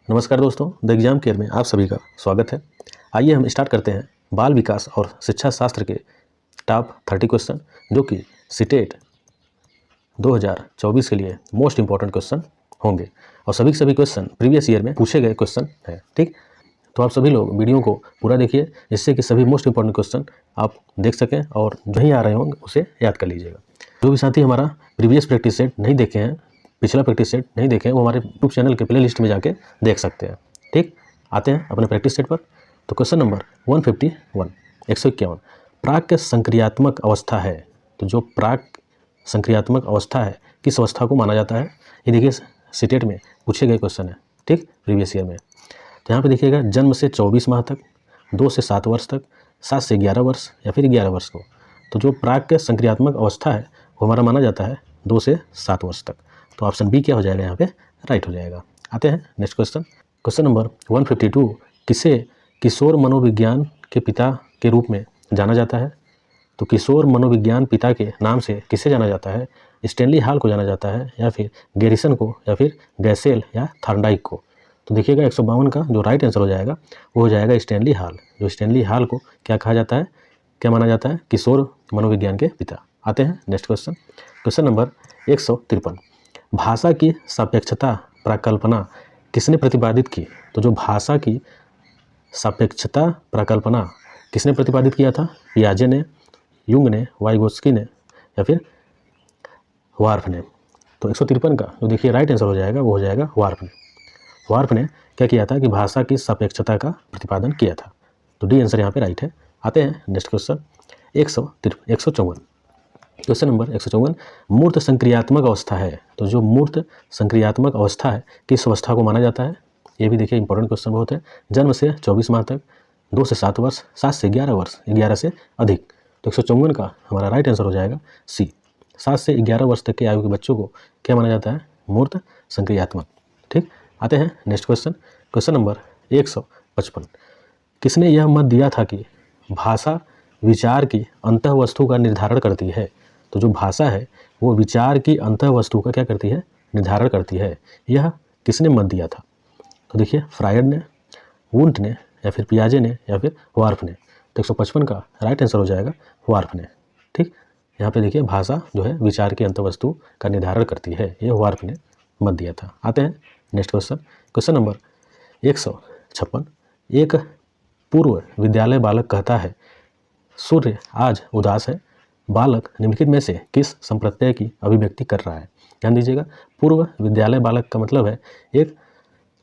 नमस्कार दोस्तों, the exam care में आप सभी का स्वागत है। आइए हम स्टार्ट करते हैं बाल विकास और शिक्षा शास्त्र के टॉप 30 क्वेश्चन, जो कि सीटेट 2024 के लिए मोस्ट इंपॉर्टेंट क्वेश्चन होंगे और सभी क्वेश्चन प्रीवियस ईयर में पूछे गए क्वेश्चन हैं। ठीक, तो आप सभी लोग वीडियो को पूरा देखिए, जिससे कि सभी मोस्ट इंपॉर्टेंट क्वेश्चन आप देख सकें और जो ही आ रहे होंगे उसे याद कर लीजिएगा। जो भी साथी हमारा प्रीवियस प्रैक्टिस सेट नहीं देखे हैं, पिछला प्रैक्टिस सेट नहीं देखे हैं, वो हमारे यूट्यूब चैनल के प्ले लिस्ट में जाके देख सकते हैं। ठीक, आते हैं अपने प्रैक्टिस सेट पर। तो क्वेश्चन नंबर 151, 151 प्राक संक्रियात्मक अवस्था है। तो जो प्राक संक्रियात्मक अवस्था है, किस अवस्था को माना जाता है, ये देखिए सीटेट में पूछे गए क्वेश्चन है। ठीक, प्रीवियस ईयर में। तो यहाँ पे देखिएगा जन्म से 24 माह तक, 2 से 7 वर्ष तक, 7 से 11 वर्ष या फिर 11 वर्ष को। तो जो प्राक संक्रियात्मक अवस्था है वो हमारा माना जाता है 2 से 7 वर्ष तक। तो ऑप्शन बी क्या हो जाएगा, यहाँ पे राइट हो जाएगा। आते हैं नेक्स्ट क्वेश्चन। क्वेश्चन नंबर 152 किसे किशोर मनोविज्ञान के पिता के रूप में जाना जाता है। तो किशोर मनोविज्ञान पिता के नाम से किसे जाना जाता है, स्टैनली हॉल को जाना जाता है या फिर गैरिसन को या फिर गैसेल या थॉर्नडाइक को। तो देखिएगा 152 का जो राइट आंसर हो जाएगा वो हो जाएगा स्टैनली हॉल। जो स्टैनली हॉल को क्या कहा जाता है, क्या माना जाता है, किशोर मनोविज्ञान के पिता। आते हैं नेक्स्ट क्वेश्चन। क्वेश्चन नंबर 153 भाषा की सापेक्षता प्रकल्पना किसने प्रतिपादित की। तो जो भाषा की सापेक्षता प्रकल्पना किसने प्रतिपादित किया था, पियाजे ने, युंग ने, वाइगोत्स्की ने या फिर वार्फ ने। तो 153 का जो देखिए राइट आंसर हो जाएगा वो हो जाएगा वार्फ ने। वार्फ ने क्या किया था कि भाषा की सापेक्षता का प्रतिपादन किया था। तो डी आंसर यहाँ पे राइट है। आते हैं नेक्स्ट क्वेश्चन 154। क्वेश्चन नंबर 154 मूर्त संक्रियात्मक अवस्था है। तो जो मूर्त संक्रियात्मक अवस्था है, किस अवस्था को माना जाता है, ये भी देखिए इंपॉर्टेंट क्वेश्चन बहुत है। जन्म से 24 माह तक, 2 से 7 वर्ष, 7 से 11 वर्ष, 11 से अधिक। तो 154 का हमारा राइट आंसर हो जाएगा सी। 7 से 11 वर्ष तक के आयु के बच्चों को क्या माना जाता है, मूर्त संक्रियात्मक। ठीक, आते हैं नेक्स्ट क्वेश्चन। क्वेश्चन नंबर 155 किसने यह मत दिया था कि भाषा विचार की अंतः वस्तु का निर्धारण करती है। तो जो भाषा है वो विचार की अंतः वस्तु का क्या करती है, निर्धारण करती है। यह किसने मत दिया था। तो देखिए फ्रायड ने, वुंट ने या फिर पियाजे ने या फिर वार्फ ने। तो 155 का राइट आंसर हो जाएगा वार्फ ने। ठीक, यहाँ पे देखिए भाषा जो है विचार की अंतः वस्तु का निर्धारण करती है, ये वार्फ ने मत दिया था। आते हैं नेक्स्ट क्वेश्चन। क्वेश्चन नंबर 156 एक पूर्व विद्यालय बालक कहता है सूर्य आज उदास है। बालक निम्नलिखित में से किस संप्रत्यय की अभिव्यक्ति कर रहा है। ध्यान दीजिएगा, पूर्व विद्यालय बालक का मतलब है एक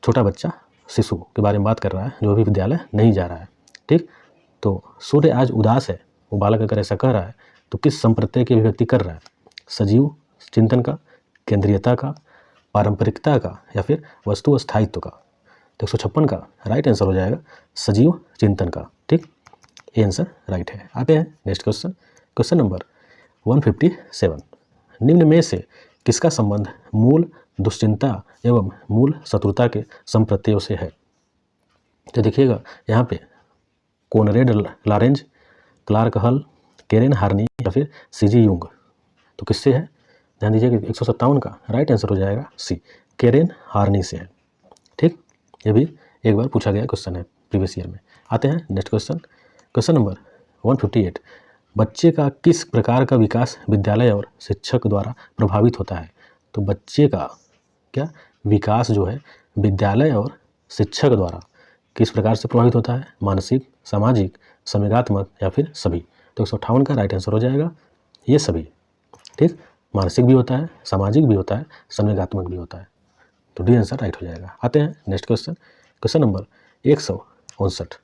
छोटा बच्चा, शिशु के बारे में बात कर रहा है जो अभी विद्यालय नहीं जा रहा है। ठीक, तो सूर्य आज उदास है, वो बालक अगर ऐसा कह रहा है तो किस संप्रत्यय की अभिव्यक्ति कर रहा है, सजीव चिंतन का, केंद्रीयता का, पारंपरिकता का या फिर वस्तु स्थायित्व का। तो 156 का राइट आंसर हो जाएगा सजीव चिंतन का। ठीक, ये आंसर राइट है। आते हैं नेक्स्ट क्वेश्चन। क्वेश्चन नंबर 157 निम्न में से किसका संबंध मूल दुश्चिंता एवं मूल शत्रुता के संप्रत्ययों से है। तो देखिएगा यहाँ पे कोनरेड लॉरेंज, क्लार्क हल, केरेन हार्नी या फिर सीजी यूंग। तो किससे है, ध्यान दीजिएगा 157 का राइट आंसर हो जाएगा सी, केरेन हार्नी से है। ठीक, ये भी एक बार पूछा गया क्वेश्चन है प्रीवियस ईयर में। आते हैं नेक्स्ट क्वेश्चन। क्वेश्चन नंबर 158 बच्चे का किस प्रकार का विकास विद्यालय और शिक्षक द्वारा प्रभावित होता है। तो बच्चे का क्या विकास जो है विद्यालय और शिक्षक द्वारा किस प्रकार से प्रभावित होता है, मानसिक, सामाजिक, संवेगात्मक या फिर सभी। तो 158 का राइट आंसर हो जाएगा ये सभी। ठीक, मानसिक भी होता है, सामाजिक भी होता है, संवेगात्मक भी होता है। तो डी आंसर राइट हो जाएगा। आते हैं नेक्स्ट क्वेश्चन। क्वेश्चन नंबर 159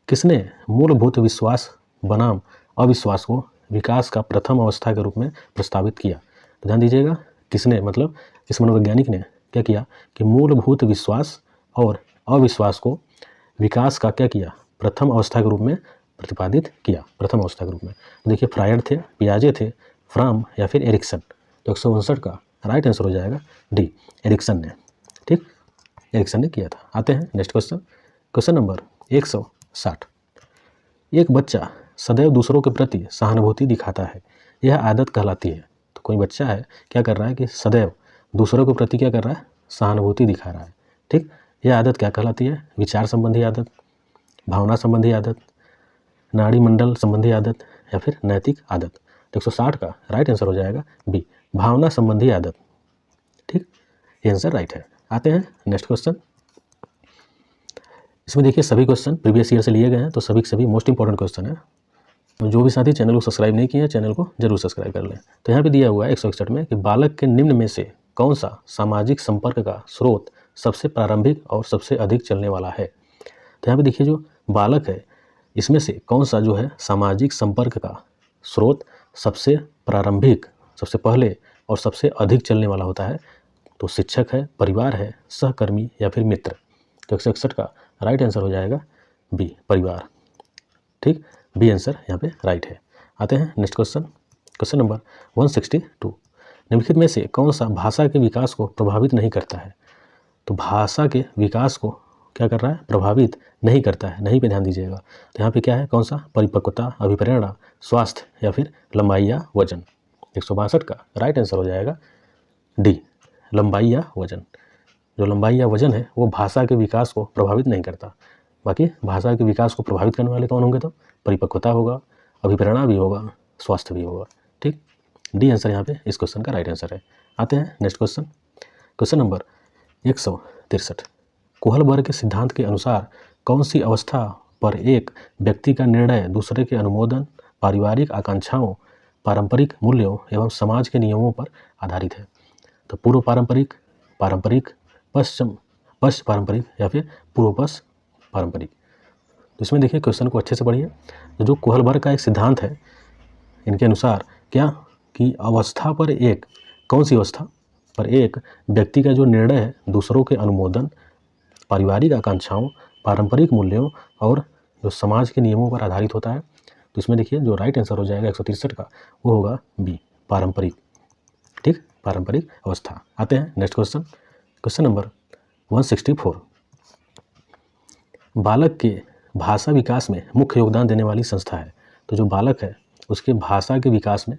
किसने मूलभूत विश्वास बनाम अविश्वास को विकास का प्रथम अवस्था के रूप में प्रस्तावित किया। तो ध्यान दीजिएगा किसने, मतलब इस मनोवैज्ञानिक ने क्या किया कि मूलभूत विश्वास और अविश्वास को विकास का क्या किया, प्रथम अवस्था के रूप में प्रतिपादित किया, प्रथम अवस्था के रूप में। तो देखिए फ्रायड थे, पियाजे थे, फ्राम या फिर एरिक्सन। तो 159 का राइट आंसर हो जाएगा डी, एरिक्सन ने। ठीक, एरिक्सन ने किया था। आते हैं नेक्स्ट क्वेश्चन। क्वेश्चन नंबर 160 एक बच्चा सदैव दूसरों के प्रति सहानुभूति दिखाता है, यह आदत कहलाती है। तो कोई बच्चा है क्या कर रहा है कि सदैव दूसरों के प्रति क्या कर रहा है, सहानुभूति दिखा रहा है। ठीक, यह आदत क्या कहलाती है? विचार संबंधी आदत, भावना संबंधी आदत, नाड़ी मंडल संबंधी आदत या फिर नैतिक आदत। तो 160 का राइट आंसर हो जाएगा बी, भावना संबंधी आदत। ठीक, ये आंसर राइट है। आते हैं नेक्स्ट क्वेश्चन। इसमें देखिए सभी क्वेश्चन प्रीवियस ईयर से लिए गए हैं, तो सभी मोस्ट इंपॉर्टेंट क्वेश्चन है। तो जो भी साथी चैनल को सब्सक्राइब नहीं किए हैं, चैनल को जरूर सब्सक्राइब कर लें। तो यहाँ पे दिया हुआ है 161 में कि बालक के निम्न में से कौन सा सामाजिक संपर्क का स्रोत सबसे प्रारंभिक और सबसे अधिक चलने वाला है। तो यहाँ पे देखिए जो बालक है इसमें से कौन सा जो है सामाजिक संपर्क का स्रोत सबसे प्रारंभिक, सबसे पहले और सबसे अधिक चलने वाला होता है। तो शिक्षक है, परिवार है, सहकर्मी या फिर मित्र। तो 161 का राइट आंसर हो जाएगा बी, परिवार। ठीक, बी आंसर यहाँ पे राइट है। आते हैं नेक्स्ट क्वेश्चन, क्वेश्चन नंबर 162। निम्नलिखित में से कौन सा भाषा के विकास को प्रभावित नहीं करता है। तो भाषा के विकास को क्या कर रहा है? प्रभावित नहीं करता है। नहीं पे ध्यान दीजिएगा। तो यहाँ पे क्या है? कौन सा? परिपक्वता, अभिप्रेरणा, स्वास्थ्य या फिर लंबाई या वजन। 162 का राइट आंसर हो जाएगा डी, लंबाई या वजन। जो लंबाई या वजन है वो भाषा के विकास को प्रभावित नहीं करता। बाकी भाषा के विकास को प्रभावित करने वाले कौन होंगे? तो परिपक्वता होगा, अभिप्रेरणा भी होगा, स्वास्थ्य भी होगा। ठीक, डी आंसर यहाँ पे इस क्वेश्चन का राइट आंसर है। आते हैं next question, question number 163। Kohlberg के सिद्धांत के अनुसार कौन सी अवस्था पर एक व्यक्ति का निर्णय दूसरे के अनुमोदन, पारिवारिक आकांक्षाओं, पारंपरिक मूल्यों एवं समाज के नियमों पर आधारित है। तो पूर्व पारंपरिक, पारंपरिक, पश्चिम पारंपरिक या फिर पूर्व पश्चिम पारंपरिक। तो इसमें देखिए क्वेश्चन को अच्छे से पढ़िए। तो जो कोहलबर्ग का एक सिद्धांत है इनके अनुसार क्या कि अवस्था पर एक, कौन सी अवस्था पर एक व्यक्ति का जो निर्णय है दूसरों के अनुमोदन, पारिवारिक आकांक्षाओं, पारंपरिक मूल्यों और जो समाज के नियमों पर आधारित होता है। तो इसमें देखिए जो राइट आंसर हो जाएगा 163 का वो होगा बी, पारंपरिक। ठीक, पारंपरिक अवस्था। आते हैं नेक्स्ट क्वेश्चन, क्वेश्चन नंबर 164। बालक के भाषा विकास में मुख्य योगदान देने वाली संस्था है। तो जो बालक है उसके भाषा के विकास में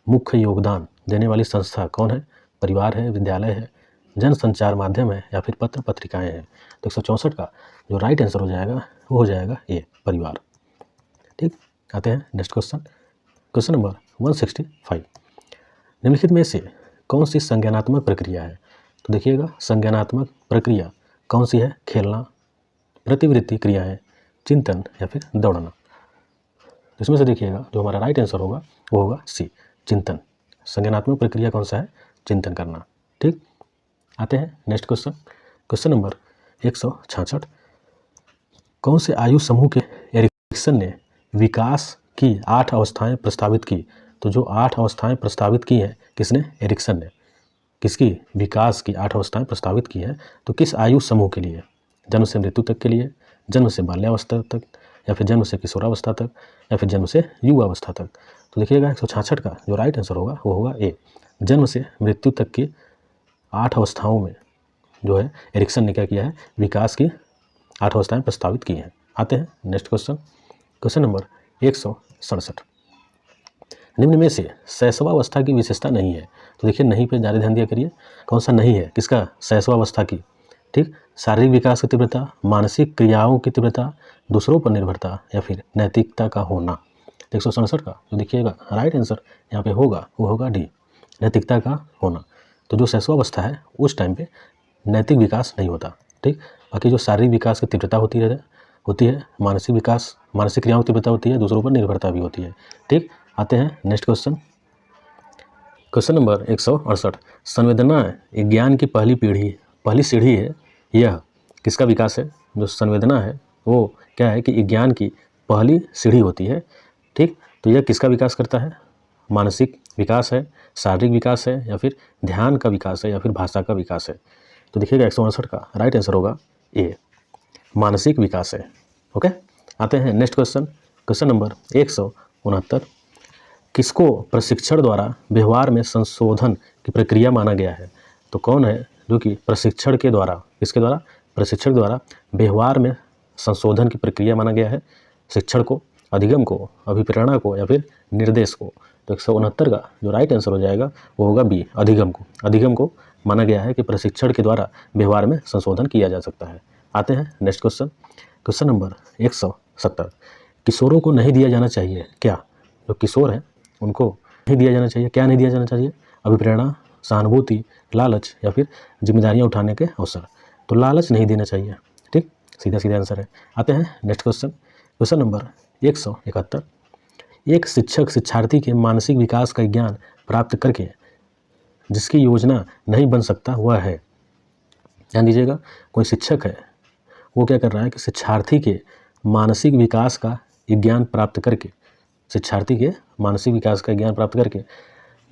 मुख्य योगदान देने वाली संस्था कौन है? परिवार है, विद्यालय है, जन संचार माध्यम है या फिर पत्र पत्रिकाएं हैं। तो 164 का जो राइट आंसर हो जाएगा वो हो जाएगा ए, परिवार। ठीक, आते हैं नेक्स्ट क्वेश्चन, क्वेश्चन नंबर 165। निम्नलिखित में से कौन सी संज्ञानात्मक प्रक्रिया है? तो देखिएगा संज्ञानात्मक प्रक्रिया कौन सी है? खेलना, प्रतिवृत्ति क्रियाएं, चिंतन या फिर दौड़ना। इसमें से देखिएगा जो हमारा राइट आंसर होगा वो होगा सी, चिंतन। संज्ञानात्मक प्रक्रिया कौन सा है? चिंतन करना। ठीक, आते हैं नेक्स्ट क्वेश्चन, क्वेश्चन नंबर 166। कौन से आयु समूह के एरिक्सन ने विकास की 8 अवस्थाएं प्रस्तावित की? तो जो 8 अवस्थाएं प्रस्तावित की हैं किसने? एरिक्सन ने। किसकी? विकास की 8 अवस्थाएं प्रस्तावित की हैं। तो किस आयु समूह के लिए? जन्म से मृत्यु तक के लिए, जन्म से बाल्यावस्था तक या फिर जन्म से किशोरावस्था तक या फिर जन्म से युवावस्था तक। तो देखिएगा 166 का जो राइट आंसर होगा वो होगा ए, जन्म से मृत्यु तक की 8 अवस्थाओं में जो है एरिक्सन ने क्या किया है? विकास की 8 अवस्थाएं प्रस्तावित की हैं। आते हैं नेक्स्ट क्वेश्चन, क्वेश्चन नंबर 167। निम्न में से शैशवावस्था की विशेषता नहीं है। तो देखिए नहीं पे ज़्यादा ध्यान दिया करिए। कौन सा नहीं है? किसका? शैशवावस्था की। ठीक, शारीरिक विकास की तीव्रता, मानसिक क्रियाओं की तीव्रता, दूसरों पर निर्भरता या फिर नैतिकता का होना। 167 का जो देखिएगा राइट आंसर यहाँ पे होगा वो होगा डी, नैतिकता का होना। तो जो शैशवावस्था है उस टाइम पे नैतिक विकास नहीं होता। ठीक, बाकी जो शारीरिक विकास की तीव्रता होती है, मानसिक विकास, मानसिक क्रियाओं की तीव्रता होती है, दूसरों पर निर्भरता भी होती है। ठीक, आते हैं नेक्स्ट क्वेश्चन, क्वेश्चन नंबर 168। संवेदना ज्ञान की पहली सीढ़ी है। यह किसका विकास है? जो संवेदना है वो क्या है कि ज्ञान की पहली सीढ़ी होती है। ठीक, तो यह किसका विकास करता है? मानसिक विकास है, शारीरिक विकास है या फिर ध्यान का विकास है या फिर भाषा का विकास है। तो देखिएगा 168 का राइट आंसर होगा ए, मानसिक विकास है। ओके, आते हैं नेक्स्ट क्वेश्चन, क्वेश्चन नंबर 169। किसको प्रशिक्षण द्वारा व्यवहार में संशोधन की प्रक्रिया माना गया है? तो कौन है जो कि प्रशिक्षण के द्वारा, किसके द्वारा? प्रशिक्षण द्वारा व्यवहार में संशोधन की प्रक्रिया माना गया है। शिक्षण को, अधिगम को, अभिप्रेरणा को या फिर निर्देश को। तो 169 का जो राइट आंसर हो जाएगा वो होगा बी, अधिगम को। अधिगम को माना गया है कि प्रशिक्षण के द्वारा व्यवहार में संशोधन किया जा सकता है। आते हैं नेक्स्ट क्वेश्चन। Question number 170। किशोरों को नहीं दिया जाना चाहिए क्या? जो किशोर हैं उनको नहीं दिया जाना चाहिए, क्या नहीं दिया जाना चाहिए? अभिप्रेरणा, सहानुभूति, लालच या फिर जिम्मेदारियां उठाने के अवसर। तो लालच नहीं देना चाहिए। ठीक, सीधा सीधा आंसर है। आते हैं नेक्स्ट क्वेश्चन। Question number 171। एक शिक्षक शिक्षार्थी के मानसिक विकास का ज्ञान प्राप्त करके जिसकी योजना नहीं बन सकता वह है। ध्यान दीजिएगा, कोई शिक्षक है वो क्या कर रहा है कि शिक्षार्थी के मानसिक विकास का ज्ञान प्राप्त करके, शिक्षार्थी के मानसिक विकास का ज्ञान प्राप्त करके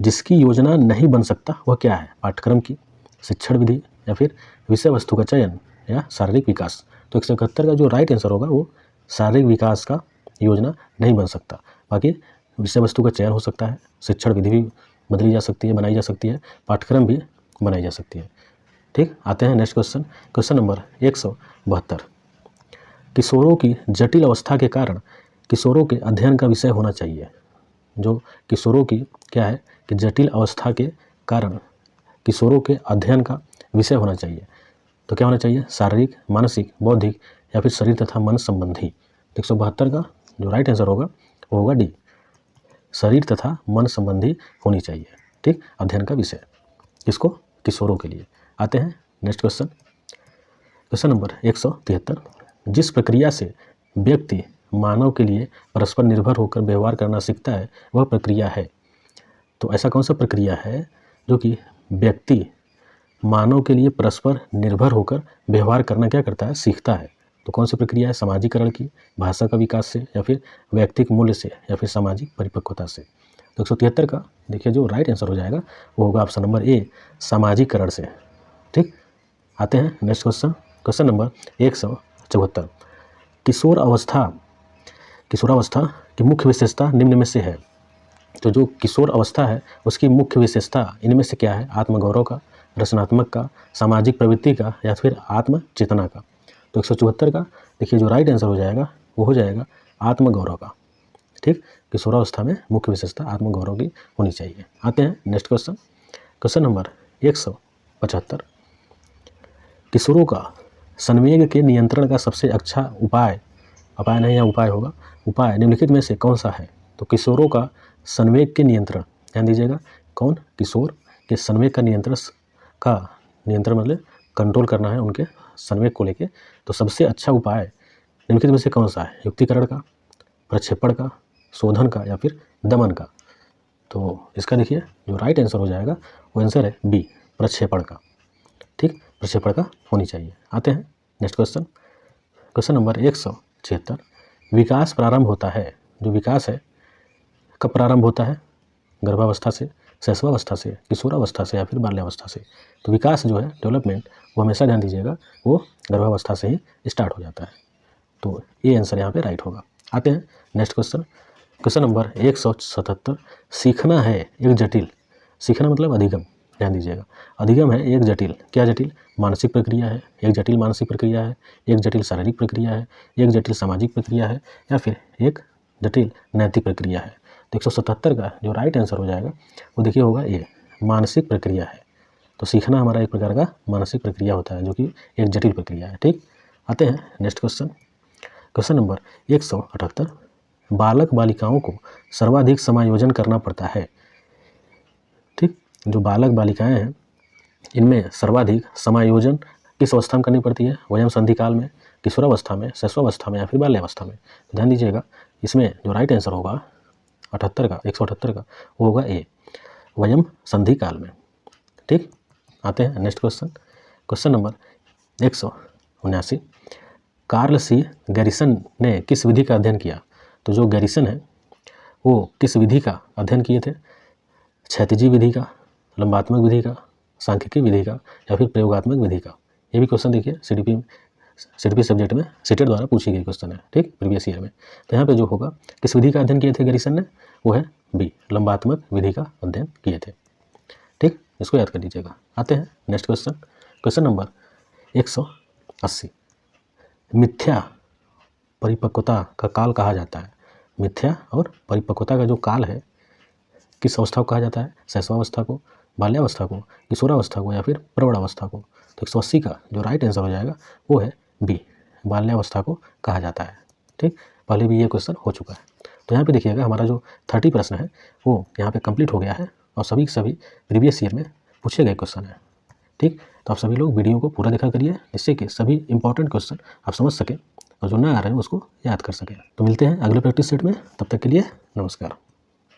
जिसकी योजना नहीं बन सकता वह क्या है? पाठ्यक्रम की, शिक्षण विधि या फिर विषय वस्तु का चयन या शारीरिक विकास। तो 171 का जो राइट आंसर होगा वो शारीरिक विकास का योजना नहीं बन सकता। बाकी विषय वस्तु का चयन हो सकता है, शिक्षण विधि भी बदली जा सकती है, बनाई जा सकती है, पाठ्यक्रम भी बनाई जा सकती है। ठीक, आते हैं नेक्स्ट क्वेश्चन। Question number 172। किशोरों की जटिल अवस्था के कारण किशोरों के अध्ययन का विषय होना चाहिए। जो किशोरों की क्या है कि जटिल अवस्था के कारण किशोरों के अध्ययन का विषय होना चाहिए। तो क्या होना चाहिए? शारीरिक, मानसिक, बौद्धिक या फिर शरीर तथा मन संबंधी। 172 का जो राइट आंसर होगा वो होगा डी, शरीर तथा मन संबंधी होनी चाहिए। ठीक, अध्ययन का विषय किसको? किशोरों के लिए। आते हैं नेक्स्ट क्वेश्चन। Question number 173। जिस प्रक्रिया से व्यक्ति मानव के लिए परस्पर निर्भर होकर व्यवहार करना सीखता है वह प्रक्रिया है। तो ऐसा कौन सा प्रक्रिया है जो कि व्यक्ति मानव के लिए परस्पर निर्भर होकर व्यवहार करना क्या करता है? सीखता है। तो कौन सी प्रक्रिया है? समाजीकरण की, भाषा का विकास से या फिर व्यक्तिक मूल्य से या फिर सामाजिक परिपक्वता से। तो 173 का देखिए जो राइट आंसर हो जाएगा वो होगा ऑप्शन नंबर ए, सामाजिकरण से। ठीक, आते हैं नेक्स्ट क्वेश्चन। Question number 174। किशोरावस्था की मुख्य विशेषता निम्न में से है। तो जो किशोर अवस्था है उसकी मुख्य विशेषता इनमें से क्या है? आत्मगौरव का, रचनात्मक का, सामाजिक प्रवृत्ति का या फिर आत्म चेतना का। तो 174 का देखिए जो राइट आंसर हो जाएगा वो हो जाएगा आत्मगौरव का। ठीक, किशोरावस्था में मुख्य विशेषता आत्मगौरव की होनी चाहिए। आते हैं नेक्स्ट क्वेश्चन। Question number 175। किशोरों का संवेग के नियंत्रण का सबसे अच्छा उपाय होगा, उपाय निम्नलिखित में से कौन सा है? तो किशोरों का संवेग के नियंत्रण, ध्यान दीजिएगा, कौन? किशोर के संवेग का नियंत्रण मतलब कंट्रोल करना है उनके संवेग को लेके। तो सबसे अच्छा उपाय निम्नलिखित में से कौन सा है? युक्तिकरण का, प्रक्षेपण का, शोधन का या फिर दमन का। तो इसका देखिए जो राइट आंसर हो जाएगा वो आंसर है बी, प्रक्षेपण का। ठीक, प्रक्षेपण का होनी चाहिए। आते हैं नेक्स्ट क्वेश्चन। Question number 176। विकास प्रारंभ होता है, जो विकास है कब प्रारंभ होता है? गर्भावस्था से, शैशवावस्था से, किशोरावस्था से या फिर बाल्यावस्था से। तो विकास जो है, डेवलपमेंट, वो हमेशा ध्यान दीजिएगा वो गर्भावस्था से ही स्टार्ट हो जाता है। तो ये आंसर यहाँ पे राइट होगा। आते हैं नेक्स्ट क्वेश्चन। Question number 177। सीखना है एक जटिल, सीखना मतलब अधिगम, ध्यान दीजिएगा, अधिगम है एक जटिल, क्या जटिल? मानसिक प्रक्रिया है, एक जटिल मानसिक प्रक्रिया है, एक जटिल शारीरिक प्रक्रिया है, एक जटिल सामाजिक प्रक्रिया है या फिर एक जटिल नैतिक प्रक्रिया है। तो 177 का जो राइट आंसर हो जाएगा वो देखिए होगा ये, मानसिक प्रक्रिया है। तो सीखना हमारा एक प्रकार का मानसिक प्रक्रिया होता है जो कि एक जटिल प्रक्रिया है। ठीक, आते हैं नेक्स्ट क्वेश्चन। Question number 178। बालक बालिकाओं को सर्वाधिक समायोजन करना पड़ता है। ठीक, जो बालक बालिकाएं हैं इनमें सर्वाधिक समायोजन किस अवस्था में करनी पड़ती है? वयम संधि काल में, किशोरावस्था में, शैशवावस्था में या फिर बाल्यावस्था में। तो ध्यान दीजिएगा इसमें जो राइट आंसर होगा 178 का वो होगा ए, वयम संधि काल में। ठीक, आते हैं next question. Question number 179। Karl C Garrison ने किस विधि का अध्ययन किया? तो जो गैरिसन है वो किस विधि का अध्ययन किए थे? क्षैतिजी विधि का, लंबात्मक विधि का, सांख्यिकी विधि का या फिर प्रयोगात्मक विधि का। ये भी क्वेश्चन देखिए सीडीपी सब्जेक्ट में सीटेट द्वारा पूछी गई क्वेश्चन है। ठीक, प्रीवियस ईयर में। तो यहाँ पे जो होगा किस विधि का अध्ययन किए थे गैरिसन ने? वो है बी, लंबात्मक विधि का अध्ययन किए थे। ठीक, इसको याद कर लीजिएगा। आते हैं नेक्स्ट क्वेश्चन। Question number 180। मिथ्या परिपक्वता का काल कहा जाता है। मिथ्या और परिपक्वता का जो काल है किस अवस्था को कहा जाता है? शैशवावस्था को, बाल्यावस्था को, किशोरावस्था को या फिर प्रौढ़ावस्था को। तो 180 का जो राइट आंसर हो जाएगा वो है बी, बाल्यावस्था को कहा जाता है। ठीक, पहले भी ये क्वेश्चन हो चुका है। तो यहाँ पे देखिएगा हमारा जो 30 प्रश्न है वो यहाँ पे कंप्लीट हो गया है और सभी प्रीवियस ईयर में पूछे गए क्वेश्चन है। ठीक, तो आप सभी लोग वीडियो को पूरा देखा करिए, जिससे कि सभी इंपॉर्टेंट क्वेश्चन आप समझ सकें और जो ना आ रहे हैं उसको याद कर सकें। तो मिलते हैं अगले प्रैक्टिस सेट में, तब तक के लिए नमस्कार।